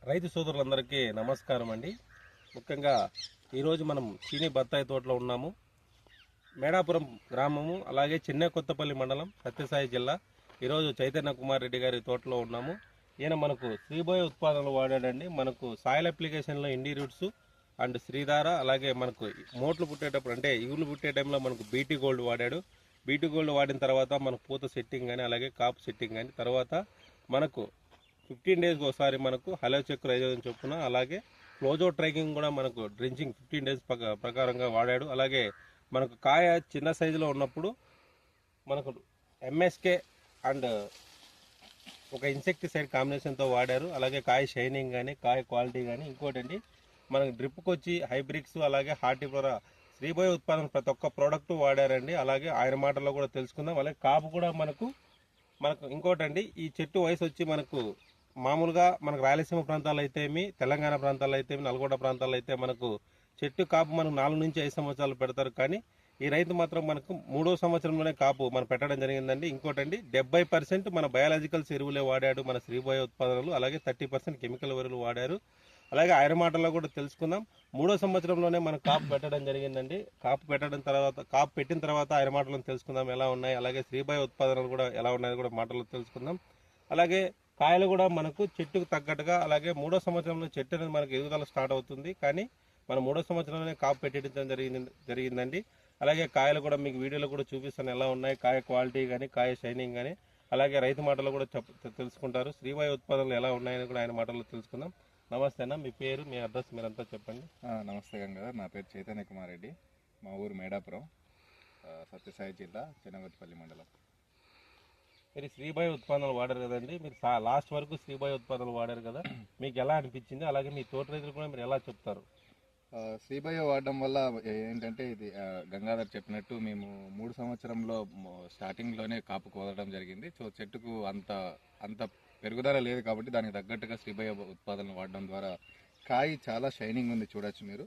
రైతు సోదరులందరికీ నమస్కారం అండి. ముఖ్యంగా ఈరోజు మనం చీనీ బత్తాయి తోటలో ఉన్నాము. మేడాపురం గ్రామము, అలాగే చెన్నై కొత్తపల్లి మండలం, సత్యసాయి జిల్లా. ఈరోజు చైతన్య కుమార్ రెడ్డి గారి తోటలో ఉన్నాము. ఈయన మనకు శ్రీబోయ ఉత్పాదనలు వాడాడండి. మనకు సాయిల్ అప్లికేషన్లో ఇండి రూట్స్ అండ్ శ్రీధార, అలాగే మనకు మోట్లు పుట్టేటప్పుడు అంటే ఇగులు పుట్టే టైంలో మనకు బీటీ గోల్డ్ వాడాడు. బీటీ గోల్డ్ వాడిన తర్వాత మనకు పూత సెట్టింగ్ కానీ, అలాగే కాపు సెట్టింగ్ కానీ, తర్వాత మనకు 15 డేస్కి ఒకసారి మనకు హలో చెక్ రైజోన్ చొప్పున, అలాగే క్లోజో ట్రైకింగ్ కూడా మనకు డ్రించింగ్ 15 డేస్ ప్రకారంగా వాడాడు. అలాగే మనకు కాయ చిన్న సైజులో ఉన్నప్పుడు మనకు ఎంఎస్కే అండ్ ఒక ఇన్సెక్టిసైడ్ కాంబినేషన్తో వాడారు. అలాగే కాయ షైనింగ్ కానీ, కాయ క్వాలిటీ కానీ. ఇంకోటి అండి, మనకు డ్రిప్కి వచ్చి హైబ్రిక్స్, అలాగే హార్టిఫ్లోరా, శ్రీబోయ ఉత్పాదన ప్రతి ఒక్క ప్రోడక్ట్ వాడారండి. అలాగే ఆయన మాటల్లో కూడా తెలుసుకుందాం. అలాగే కాపు కూడా మనకు ఇంకోటండి, ఈ చెట్టు వయసు వచ్చి మనకు మామూలుగా మనకు రాయలసీమ ప్రాంతాల్లో అయితేమి, తెలంగాణ ప్రాంతాల్లో అయితేమి, నల్గొండ ప్రాంతాల్లో అయితే మనకు చెట్టు కాపు మనకు 4 నుంచి 5 సంవత్సరాలు పెడతారు. కానీ ఈ రైతు మాత్రం మనకు 3వ సంవత్సరంలోనే కాపు మనం పెట్టడం జరిగిందండి. ఇంకోటండి, 70% మన బయాలజికల్స్ ఎరువులే వాడాడు మన శ్రీబోయ ఉత్పాదనలు. అలాగే 30% కెమికల్ ఎరువులు వాడారు. అలాగే ఆయన మాటల్లో కూడా తెలుసుకుందాం. 3వ సంవత్సరంలోనే మనం కాపు పెట్టడం జరిగిందండి. కాపు పెట్టిన తర్వాత ఆయన మాటలను తెలుసుకుందాం ఎలా ఉన్నాయి. అలాగే శ్రీబోయ ఉత్పాదనలు కూడా ఎలా ఉన్నాయో కూడా మాటల్లో తెలుసుకుందాం. అలాగే కాయలు కూడా మనకు చెట్టుకు తగ్గట్టుగా, అలాగే 3వ సంవత్సరంలో చెట్టు అనేది మనకు ఎదుగుదల స్టార్ట్ అవుతుంది. కానీ మనం 3వ సంవత్సరంలోనే కాపు పెట్టించడం జరిగిందండి. అలాగే కాయలు కూడా మీకు వీడియోలో కూడా చూపిస్తాను ఎలా ఉన్నాయి, కాయ క్వాలిటీ కానీ, కాయ షైనింగ్ కానీ. అలాగే రైతు మాటలు కూడా తెలుసుకుంటారు. శ్రీబోయ ఉత్పాదనలు ఎలా ఉన్నాయని కూడా ఆయన మాటల్లో తెలుసుకుందాం. నమస్తే అన్న, మీ పేరు, మీ అడ్రస్ మీరంతా చెప్పండి. నమస్తే గంగాధర్, నా పేరు చైతన్య కుమార్ రెడ్డి. మా ఊరు మేడాపురం, సత్యసాయి జిల్లా, చెన్నగొత్తపల్లి మండలం. మీరు శ్రీబోయ ఉత్పాదనలు వాడారు కదండి. మీరు లాస్ట్ వరకు శ్రీబోయ ఉత్పాదనలు వాడారు కదా, మీకు ఎలా అనిపించింది? అలాగే మీ తోట రైతులు కూడా మీరు ఎలా చెప్తారు? శ్రీబోయ వాడడం వల్ల ఏంటంటే, ఇది గంగాధర్ చెప్పినట్టు మేము 3 సంవత్సరంలో స్టార్టింగ్లోనే కాపు కోదడం జరిగింది. సో చెట్టుకు అంత పెరుగుదల లేదు కాబట్టి దానికి తగ్గట్టుగా శ్రీబోయ ఉత్పాదనలు వాడడం ద్వారా కాయ చాలా షైనింగ్ ఉంది, చూడొచ్చు మీరు.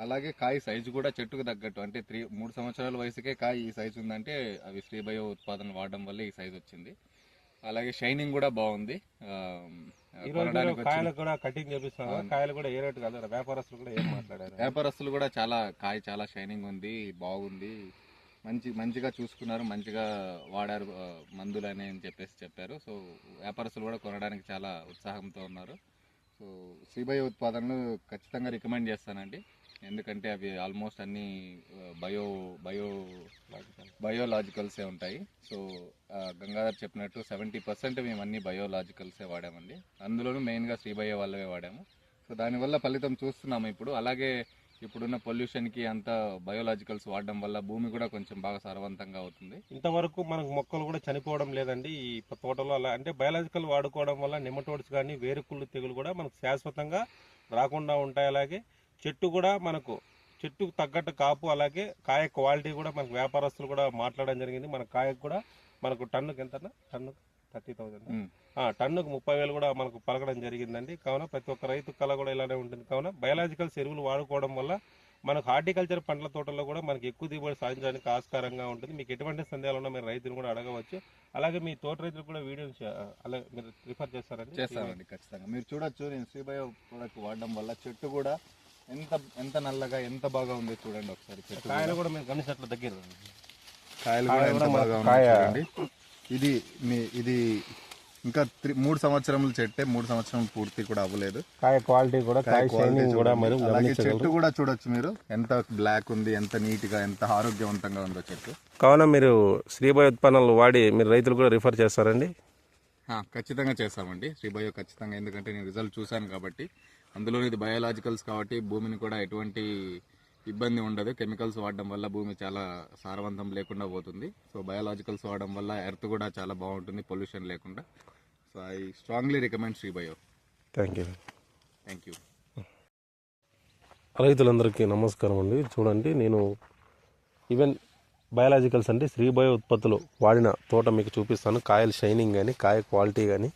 అలాగే కాయ సైజు కూడా చెట్టుకు తగ్గట్టు, అంటే 3 సంవత్సరాల వయసుకే కాయ ఈ సైజు ఉందంటే అవి శ్రీబోయ ఉత్పాదన వాడడం వల్ల ఈ సైజు వచ్చింది. అలాగే షైనింగ్ కూడా బాగుంది. కాయలు కూడా కటింగ్ చేపిస్తాను, కాయలు కూడా ఏ రేటు కాదు. వ్యాపారస్తులు కూడా ఏం మాట్లాడారు? వ్యాపారస్తులు కూడా కాయ చాలా షైనింగ్ ఉంది, బాగుంది, మంచిగా చూసుకున్నారు, మంచిగా వాడారు మందులు అని చెప్పారు. సో వ్యాపారస్తులు కూడా కొనడానికి చాలా ఉత్సాహంతో ఉన్నారు. సో శ్రీబోయ ఉత్పాదనలు ఖచ్చితంగా రికమెండ్ చేస్తానండి. ఎందుకంటే అవి ఆల్మోస్ట్ అన్ని బయోలాజికల్సే ఉంటాయి. సో గంగాధర్ చెప్పినట్టు 70% మేము అన్ని బయోలాజికల్సే వాడామండి. అందులోనూ మెయిన్గా శ్రీబోయ వాళ్ళవే వాడాము. సో దానివల్ల ఫలితం చూస్తున్నాము ఇప్పుడు. అలాగే ఇప్పుడున్న పొల్యూషన్కి అంతా బయోలాజికల్స్ వాడడం వల్ల భూమి కూడా కొంచెం బాగా సారవంతంగా అవుతుంది. ఇంతవరకు మనకు మొక్కలు కూడా చనిపోవడం లేదండి ఈ తోటలో. అలా అంటే బయాలజికల్ వాడుకోవడం వల్ల నెమటోడ్స్ కానీ, వేరుకుళ్ళు తెగులు కూడా మనకు శాశ్వతంగా రాకుండా ఉంటాయి. అలాగే చెట్టుకు తగ్గట్టు కాపు, అలాగే కాయ క్వాలిటీ కూడా మనకు వ్యాపారస్తులు కూడా మాట్లాడడం జరిగింది. మన కాయకు కూడా మనకు టన్నుకు ఎంత? టన్నుకు 30,000, టన్నుకు 30,000 కూడా మనకు పలకడం జరిగిందండి. కావున ప్రతి ఒక్క రైతు కళ కూడా ఇలానే ఉంటుంది. కావున బయాలజికల్స్ ఎరువులు వాడుకోవడం వల్ల మనకు హార్టికల్చర్ పండ్ల తోటల్లో కూడా మనకి ఎక్కువ దిగుబడి సాధించడానికి ఆస్కారంగా ఉంటుంది. మీకు ఎటువంటి సందేహాలు ఉన్నా మీరు రైతులు కూడా అడగవచ్చు. అలాగే మీ తోట రైతులు కూడా వీడియోస్ అలాగే మీరు రిఫర్ చేస్తారండి? చేస్తామండి, ఖచ్చితంగా. మీరు చూడొచ్చు, నేను శ్రీబోయ ప్రోడక్ట్ వాడడం వల్ల చెట్టు కూడా ఎంత నల్లగా, ఎంత బాగా ఉంది చూడండి ఒకసారి. కాయలు కూడా మీరు గమనించినట్లు దగ్గర కాయలు కూడా ఎంత బాగా ఉన్నాయి చూడండి. ఇది ఇంకా 3 సంవత్సరములు చెట్టే, 3 సంవత్సరం పూర్తి కూడా అవ్వలేదు. కాయ క్వాలిటీ కూడా, అలాగే చెట్టు కూడా చూడొచ్చు మీరు, ఎంత బ్లాక్ ఉంది, ఎంత నీట్ గా, ఎంత ఆరోగ్యవంతంగా ఉందో చెట్టు. కావున మీరు శ్రీబోయ ఉత్పన్నాలు వాడి మీరు రైతులు కూడా రిఫర్ చేస్తారండి? ఖచ్చితంగా చేస్తామండి శ్రీబోయ, ఖచ్చితంగా. ఎందుకంటే నేను రిజల్ట్ చూశాను కాబట్టి. అందులో ఇది బయోలాజికల్స్ కాబట్టి భూమిని కూడా ఎటువంటి ఇబ్బంది ఉండదు. కెమికల్స్ వాడడం వల్ల భూమి చాలా సారవంతం లేకుండా పోతుంది. సో బయోలాజికల్స్ వాడడం వల్ల ఎర్త్ కూడా చాలా బాగుంటుంది, పొల్యూషన్ లేకుండా. So I strongly recommend Sriboya. Thank you. రైతులందరికీ నమస్కారం అండి. చూడండి, నేను ఈవెన్ బయాలజికల్స్ అంటే శ్రీబోయ ఉత్పత్తులు వాడిన తోట మీకు చూపిస్తాను. కాయలు షైనింగ్ కానీ, కాయ క్వాలిటీ కానీ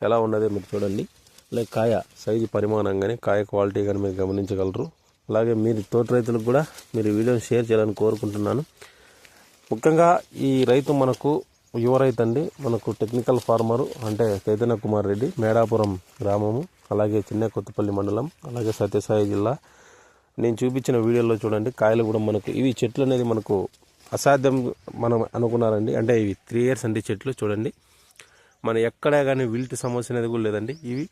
ఎలా ఉన్నదో మీరు చూడండి. అలాగే కాయ సైజు పరిమాణం కానీ, కాయ క్వాలిటీ కానీ మీరు గమనించగలరు. అలాగే మీరు తోట రైతులకు కూడా మీరు వీడియోని షేర్ చేయాలని కోరుకుంటున్నాను. ముఖ్యంగా ఈ రైతు మనకు యువ రైతు అండి, మనకు టెక్నికల్ ఫార్మరు అంటే చైతన్య కుమార్ రెడ్డి, మేడాపురం గ్రామము, అలాగే చిన్న కొత్తపల్లి మండలం, అలాగే సత్యసాయి జిల్లా. నేను చూపించిన వీడియోలో చూడండి, కాయలు కూడా మనకు ఇవి చెట్లు అనేది మనకు అసాధ్యం మనం అనుకున్నారండి. అంటే ఇవి 3 years అండి చెట్లు. చూడండి, మన ఎక్కడా కానీ విల్ట్ సమస్య అనేది కూడా లేదండి. ఇవి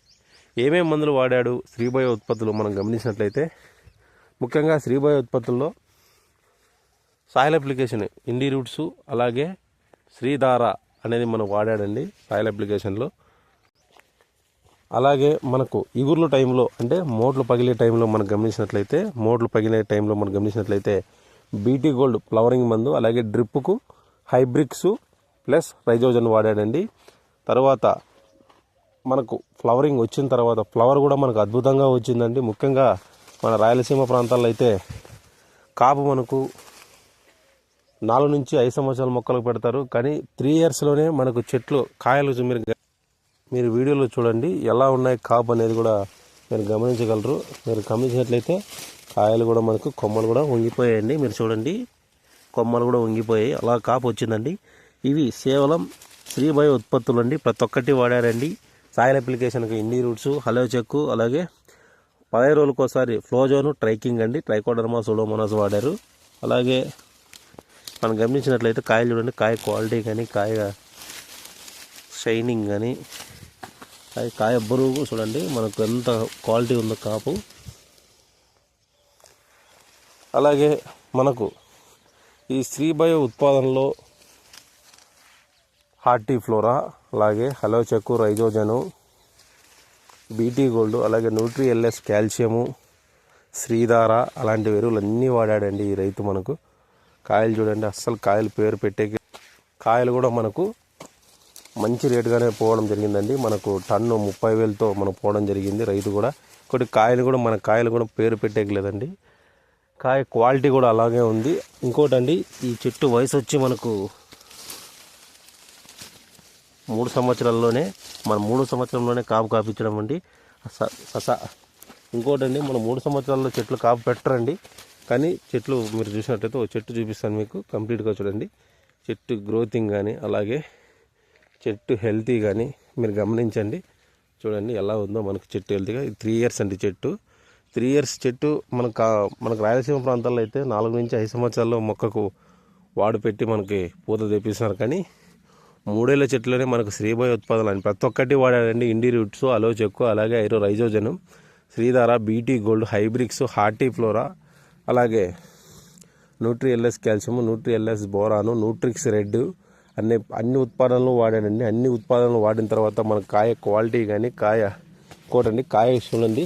ఏమేమి మందులు వాడాడు శ్రీబయో ఉత్పత్తులు మనం గమనించినట్లయితే, ముఖ్యంగా శ్రీబయో ఉత్పత్తుల్లో సాయిల్ అప్లికేషన్ ఇండి రూట్స్ అలాగే శ్రీధార అనేది మనం వాడాడండి సాయిల్ అప్లికేషన్లో. అలాగే మనకు ఇగుర్ల టైంలో, అంటే మోట్లు పగిలే టైంలో మనం గమనించినట్లయితే బీటీ గోల్డ్ ఫ్లవరింగ్ మందు, అలాగే డ్రిప్కు హైబ్రిక్స్ ప్లస్ రైజోజన్ వాడాడండి. తర్వాత మనకు ఫ్లవరింగ్ వచ్చిన తర్వాత ఫ్లవర్ కూడా మనకు అద్భుతంగా వచ్చిందండి. ముఖ్యంగా మన రాయలసీమ ప్రాంతాల్లో అయితే కాపు మనకు 4 నుంచి 5 సంవత్సరాల మొక్కలకు పెడతారు, కానీ 3 yearsలోనే మనకు చెట్లు కాయలు మీరు వీడియోలో చూడండి ఎలా ఉన్నాయి కాపు అనేది కూడా మీరు గమనించగలరు. మీరు గమనించినట్లయితే కాయలు కూడా మనకు కొమ్మలు కూడా వంగిపోయాయండి. మీరు చూడండి, కొమ్మలు కూడా వంగిపోయాయి, అలా కాపు వచ్చిందండి. ఇవి కేవలం శ్రీబయో ఉత్పత్తులు అండి. ప్రతి ఒక్కటి వాడారండి. సాయిల్ అప్లికేషన్కి ఇండి రూట్స్, హలో చెక్కు, అలాగే 15 రోజులకు ఒకసారి ఫ్లోజోను, ట్రైకింగ్ అండి, ట్రైకోడర్మా సూడోమోనాస్ వాడారు. అలాగే మనం గమనించినట్లయితే కాయలు చూడండి, కాయ క్వాలిటీ కానీ, కాయ షైనింగ్ కానీ, కాయ బరువు చూడండి మనకు ఎంత క్వాలిటీ ఉందో కాపు. అలాగే మనకు ఈ శ్రీబయో ఉత్పాదనలో హార్టీ ఫ్లోరా, అలాగే హలో చెక్కు, రైజోజను, బీటీ గోల్డ్, అలాగే న్యూట్రీ ఎల్ఎస్ కాల్షియము, శ్రీధార అలాంటి ఎరువులు అన్నీ వాడాడండి ఈ రైతు. మనకు కాయలు చూడండి, అస్సలు కాయలు పేరు పెట్టే కాయలు కూడా మనకు మంచి రేటుగానే పోవడం జరిగిందండి. మనకు టన్ను 30,000తో మనం పోవడం జరిగింది రైతు కూడా. ఇంకోటి కాయలు కూడా పేరు పెట్టేయలేదండి. కాయ క్వాలిటీ కూడా అలాగే ఉంది. ఇంకోటి అండి, ఈ చెట్టు వయసు వచ్చి మనకు 3 సంవత్సరాల్లోనే మనం 3 సంవత్సరంలోనే కాపు కాపించడం అండి. ఇంకోటి అండి, మనం 3 సంవత్సరాల్లో చెట్లు కాపు పెట్టరండి, కానీ చెట్లు మీరు చూసినట్లయితే ఒక చెట్టు చూపిస్తాను మీకు కంప్లీట్గా. చూడండి, చెట్టు గ్రోతింగ్ కానీ, అలాగే చెట్టు హెల్తీ కానీ మీరు గమనించండి. చూడండి ఎలా ఉందో మనకు చెట్టు హెల్తీగా. 3 years అండి చెట్టు. 3 years చెట్టు మనకు రాయలసీమ ప్రాంతాల్లో అయితే 4 నుంచి 5 సంవత్సరాల్లో మొక్కకు వాడు పెట్టి మనకి పూత తెప్పిస్తున్నారు, కానీ 3 ఏళ్ల చెట్లోనే మనకు శ్రీబయో ఉత్పాదనలు అని ప్రతి ఒక్కటి వాడారండి. ఇండి రూట్స్, అలో చెక్కు, అలాగే రైజోజను, Sridhara, BT gold, hybrix, horti flora, అలాగే nutri LS calcium, nutri LS boron, nutrix red అన్ని ఉత్పాదనలు వాడానండి. అన్ని ఉత్పాదనలు వాడిన తర్వాత మన కాయ క్వాలిటీ కానీ, ఇంకోటండి కాయ చూడండి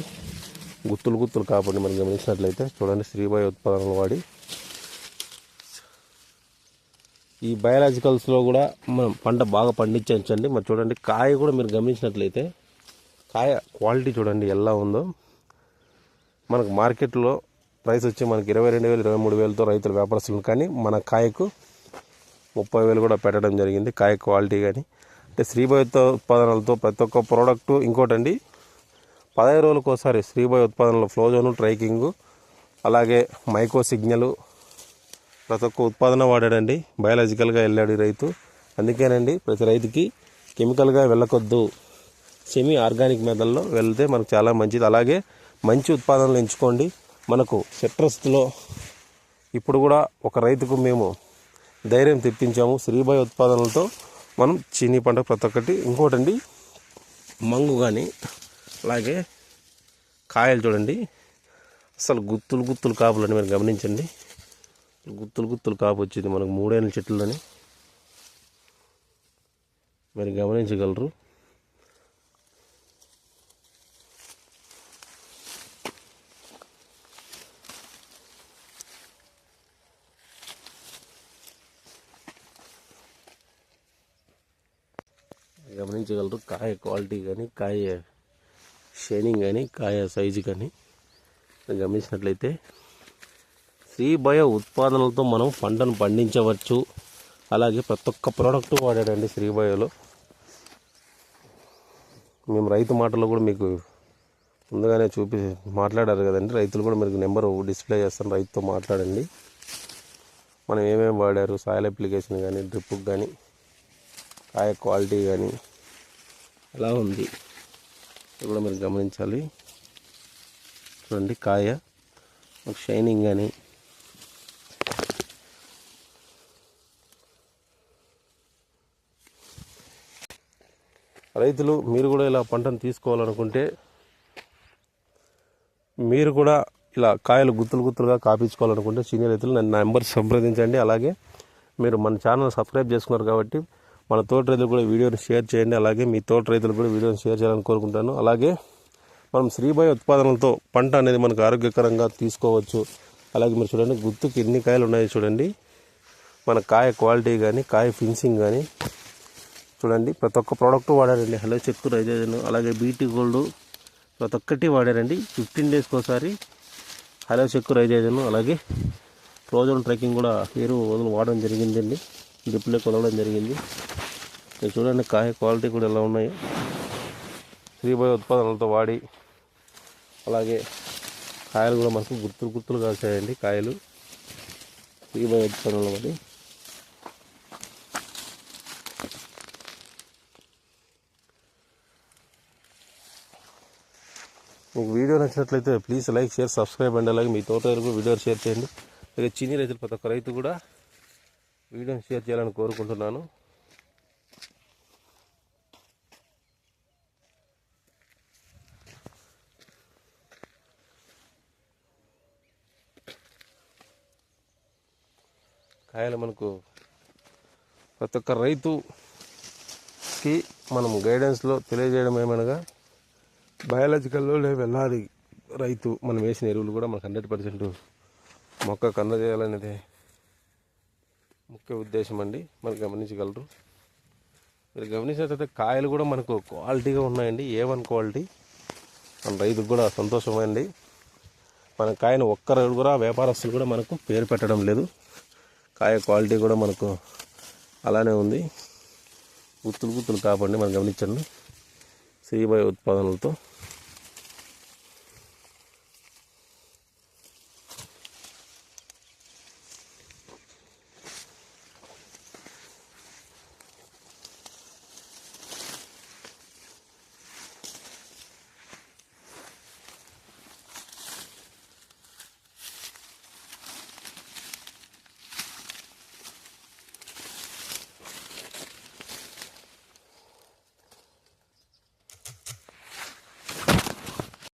గుత్తులు కాపండి. మనం గమనించినట్లయితే చూడండి, శ్రీబయో ఉత్పాదనలు వాడి ఈ బయాలజికల్స్లో కూడా మనం పంట బాగా పండించండి. మరి చూడండి, కాయ కూడా మీరు గమనించినట్లయితే కాయ క్వాలిటీ చూడండి ఎలా ఉందో. మనకు మార్కెట్లో ప్రైస్ వచ్చి మనకి 22,000, 23,000తో రైతులు వ్యాపారస్తులు, కానీ మన కాయకు 30,000 కూడా పెట్టడం జరిగింది. కాయ క్వాలిటీ కానీ, అంటే శ్రీబయో ఉత్పాదనలతో ప్రతి ఒక్క ప్రోడక్టు. ఇంకోటండి, 15 రోజులకు ఒకసారి శ్రీబయో ఉత్పాదనలో ఫ్లోజోను, ట్రైకింగు, అలాగే మైకో సిగ్నల్ ప్రతి ఒక్క ఉత్పాదన వాడాడండి. బయాలజికల్గా వెళ్ళాడు రైతు. అందుకేనండి ప్రతి రైతుకి కెమికల్గా వెళ్ళకొద్దు, సెమీ ఆర్గానిక్ మెథడ్లో వెళ్తే మనకు చాలా మంచిది. అలాగే మంచి ఉత్పాదనలు ఎంచుకోండి. మనకు సిట్రస్లో ఇప్పుడు కూడా ఒక రైతుకు మేము ధైర్యం తెప్పించాము శ్రీబయో ఉత్పాదనలతో. మనం చీనీ పంట ప్రతి ఒక్కటి. ఇంకోటండి, మంగు కానీ, అలాగే కాయలు చూడండి అసలు గుత్తులు కాపులని మీరు గమనించండి. గుత్తులు కాపు వచ్చింది మనకు 3 ఏళ్ళ చెట్లని మీరు గమనించగలరు. కాయ క్వాలిటీ కానీ, కాయ షైనింగ్ కానీ, కాయ సైజు కానీ గమనించినట్లయితే శ్రీబయో ఉత్పాదనలతో మనం పంటను పండించవచ్చు. అలాగే ప్రతి ఒక్క ప్రోడక్ట్ వాడాడండి శ్రీబయోలో. మేము రైతు మాటల్లో కూడా మీకు ముందుగానే మాట్లాడారు కదండి. రైతులు కూడా మీకు నెంబర్ డిస్ప్లే చేస్తాను, రైతుతో మాట్లాడండి. మనం ఏమేమి వాడారు, సాయిల్ అప్లికేషన్ కానీ, డ్రిప్కి కానీ, కాయ క్వాలిటీ కానీ ఎలా ఉంది ఇది కూడా మీరు గమనించాలి. చూడండి కాయ ఒక షైనింగ్ కానీ రైతులు మీరు కూడా ఇలా పంటను తీసుకోవాలనుకుంటే మీరు కూడా ఇలా కాయలు గుత్తులుగా కాపించుకోవాలనుకుంటే సీనియర్ రైతులు నన్ను నెంబర్ సంప్రదించండి. అలాగే మీరు మన ఛానల్ సబ్స్క్రైబ్ చేసుకున్నారు కాబట్టి మన తోట రైతులు కూడా వీడియోని షేర్ చేయండి. అలాగే మీ తోట రైతులు కూడా వీడియోని షేర్ చేయాలని కోరుకుంటాను. అలాగే మనం శ్రీబయ్య ఉత్పాదనలతో పంట అనేది మనకు ఆరోగ్యకరంగా తీసుకోవచ్చు. అలాగే మీరు చూడండి గుత్తుకి ఎన్ని కాయలు ఉన్నాయి చూడండి. మన కాయ క్వాలిటీ కానీ కాయ ఫినిషింగ్ కానీ చూడండి. ప్రతి ఒక్క ప్రోడక్ట్ వాడారండి. హలో చెక్కు రైజేజన్ అలాగే బీటీ గోల్డ్ ప్రతి ఒక్కటి వాడారండి. 15 డేస్కి ఒకసారి హలో చెక్కు రైజేజన్ అలాగే ఫ్రోజన్ ట్రెక్కింగ్ కూడా ఎరువు వాడడం జరిగిందండి. డ్రిప్లోకి వదలడం జరిగింది. మీరు చూడండి కాయ క్వాలిటీ కూడా ఎలా ఉన్నాయి. శ్రీబయ్య ఉత్పాదనలతో వాడి అలాగే కాయలు కూడా మనకు గుర్తులు కాసాయండి. కాయలు శ్రీబయ్య ఉత్పాదనలు మరి మీకు వీడియో నచ్చినట్లయితే ప్లీజ్ లైక్ షేర్ సబ్స్క్రైబ్ అండి. అలాగే మీ తోట రైతులకు వీడియో షేర్ చేయండి. అలాగే చిన్ని రైతులు ప్రతి ఒక్క రైతు కూడా వీడియోని షేర్ చేయాలని కోరుకుంటున్నాను. కాయలు మనకు ప్రతి ఒక్క రైతుకి మనం గైడెన్స్లో తెలియజేయడం ఏమనగా బయాలజికల్లోనే వెళ్ళాలి రైతు. మనం వేసిన ఎరువులు కూడా మనకు 100% మొక్కకు అందజేయాలనేది ముఖ్య ఉద్దేశం అండి. మనం గమనించగలరు. మీరు గమనించినట్లయితే కాయలు కూడా మనకు క్వాలిటీగా ఉన్నాయండి. A1 quality. మన రైతుకు కూడా సంతోషమైంది. మన కాయను ఒక్కరు కూడా వ్యాపారస్తులు కూడా మనకు పేరు పెట్టడం లేదు. కాయ క్వాలిటీ కూడా మనకు అలానే ఉంది. గుత్తులు కాపండి మనం గమనించండి శ్రీబయ్య ఉత్పాదనలతో.